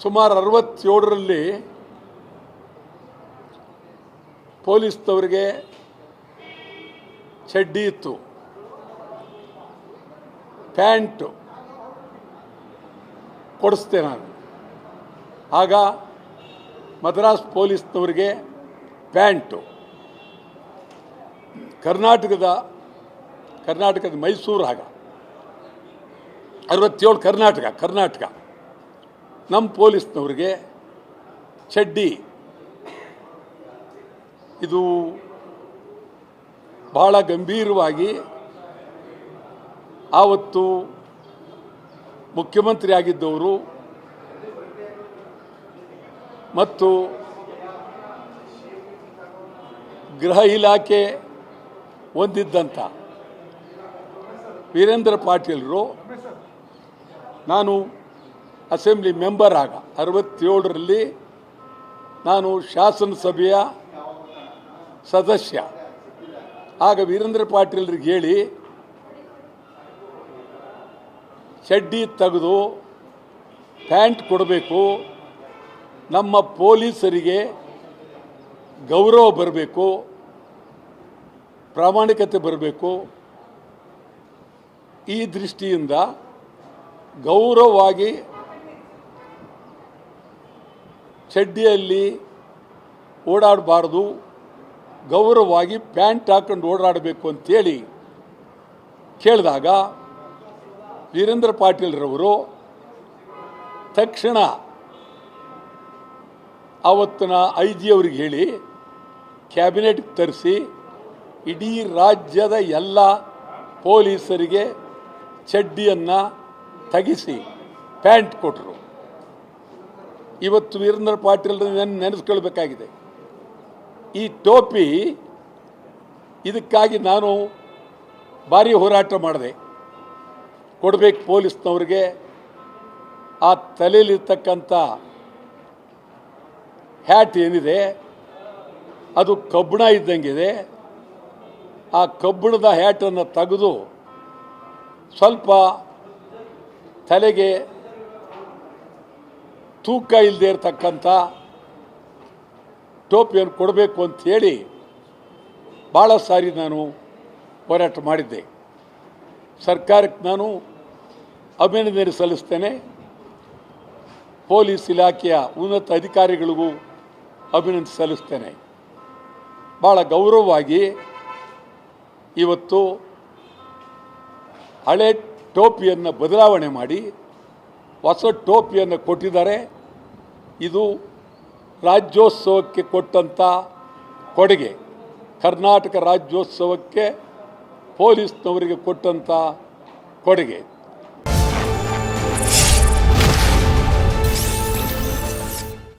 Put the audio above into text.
ಸುಮಾರು 67ರಲ್ಲಿ ಪೊಲೀಸ್ನವರಿಗೆ ಚಡ್ಡಿ ಇತ್ತು, ಪ್ಯಾಂಟು ಕೊಡಿಸ್ತೆ ನಾನು. ಆಗ ಮದ್ರಾಸ್ ಪೊಲೀಸ್ನವರಿಗೆ ಪ್ಯಾಂಟು, ಕರ್ನಾಟಕದ ಮೈಸೂರು, ಆಗ 67 ಕರ್ನಾಟಕ ನಮ್ಮ ಪೊಲೀಸ್ನವ್ರಿಗೆ ಚಡ್ಡಿ. ಇದು ಬಹಳ ಗಂಭೀರವಾಗಿ ಆವತ್ತು ಮುಖ್ಯಮಂತ್ರಿ ಆಗಿದ್ದವರು ಮತ್ತು ಗೃಹ ಇಲಾಖೆ ಹೊಂದಿದ್ದಂಥ ವೀರೇಂದ್ರ ಪಾಟೀಲರು, ನಾನು ಅಸೆಂಬ್ಲಿ ಮೆಂಬರ್ ಆಗ 67ರಲ್ಲಿ ನಾನು ಶಾಸನಸಭೆಯ ಸದಸ್ಯ. ಆಗ ವೀರೇಂದ್ರ ಪಾಟೀಲರಿಗೆ ಹೇಳಿ ಚಡ್ಡಿ ತೆಗೆದು ಪ್ಯಾಂಟ್ ಕೊಡಬೇಕು, ನಮ್ಮ ಪೊಲೀಸರಿಗೆ ಗೌರವ ಬರಬೇಕು, ಪ್ರಾಮಾಣಿಕತೆ ಬರಬೇಕು. ಈ ದೃಷ್ಟಿಯಿಂದ ಗೌರವವಾಗಿ ಚಡ್ಡಿಯಲ್ಲಿ ಓಡಾಡಬಾರ್ದು, ಗೌರವವಾಗಿ ಪ್ಯಾಂಟ್ ಹಾಕೊಂಡು ಓಡಾಡಬೇಕು ಅಂತೇಳಿ ಕೇಳಿದಾಗ ವೀರೇಂದ್ರ ಪಾಟೀಲ್ರವರು ತಕ್ಷಣ ಆವತ್ತಿನ IG ಅವ್ರಿಗೆ ಹೇಳಿ ಕ್ಯಾಬಿನೆಟ್ಗೆ ತರಿಸಿ ಇಡೀ ರಾಜ್ಯದ ಎಲ್ಲ ಪೊಲೀಸರಿಗೆ ಚಡ್ಡಿಯನ್ನು ತೆಗೆಸಿ ಪ್ಯಾಂಟ್ ಕೊಟ್ಟರು. ಇವತ್ತು ವೀರೇಂದ್ರ ಪಾಟೀಲ್ ನೆನೆಸ್ಕೊಳ್ಬೇಕಾಗಿದೆ. ಈ ಟೋಪಿ, ಇದಕ್ಕಾಗಿ ನಾನು ಭಾರಿ ಹೋರಾಟ ಮಾಡಿದೆ. ಕೊಡಬೇಕು ಪೊಲೀಸ್ನವ್ರಿಗೆ. ಆ ತಲೆಯಲ್ಲಿರ್ತಕ್ಕಂಥ ಹ್ಯಾಟ್ ಏನಿದೆ ಅದು ಕಬ್ಬಣ ಇದ್ದಂಗಿದೆ. ಆ ಕಬ್ಬಣದ ಹ್ಯಾಟನ್ನು ತೆಗೆದು ಸ್ವಲ್ಪ ತಲೆಗೆ ತೂಕ ಇಲ್ಲದೆ ಇರತಕ್ಕಂಥ ಟೋಪಿಯನ್ನು ಕೊಡಬೇಕು ಅಂಥೇಳಿ ಭಾಳ ಸಾರಿ ನಾನು ಹೋರಾಟ ಮಾಡಿದ್ದೆ. ಸರ್ಕಾರಕ್ಕೆ ನಾನು ಅಭಿನಂದನೆ ಸಲ್ಲಿಸ್ತೇನೆ. ಪೊಲೀಸ್ ಇಲಾಖೆಯ ಉನ್ನತ ಅಧಿಕಾರಿಗಳಿಗೂ ಅಭಿನಂದನೆ ಸಲ್ಲಿಸ್ತೇನೆ. ಭಾಳ ಗೌರವವಾಗಿ ಇವತ್ತು ಹಳೆ ಟೋಪಿಯನ್ನು ಬದಲಾವಣೆ ಮಾಡಿ ಹೊಸ ಟೋಪಿಯನ್ನು ಕೊಟ್ಟಿದ್ದಾರೆ. ಇದು ರಾಜ್ಯೋತ್ಸವಕ್ಕೆ ಕೊಟ್ಟಂಥ ಕೊಡುಗೆ, ಕರ್ನಾಟಕ ರಾಜ್ಯೋತ್ಸವಕ್ಕೆ ಪೊಲೀಸ್ನವರಿಗೆ ಕೊಟ್ಟಂಥ ಕೊಡುಗೆ.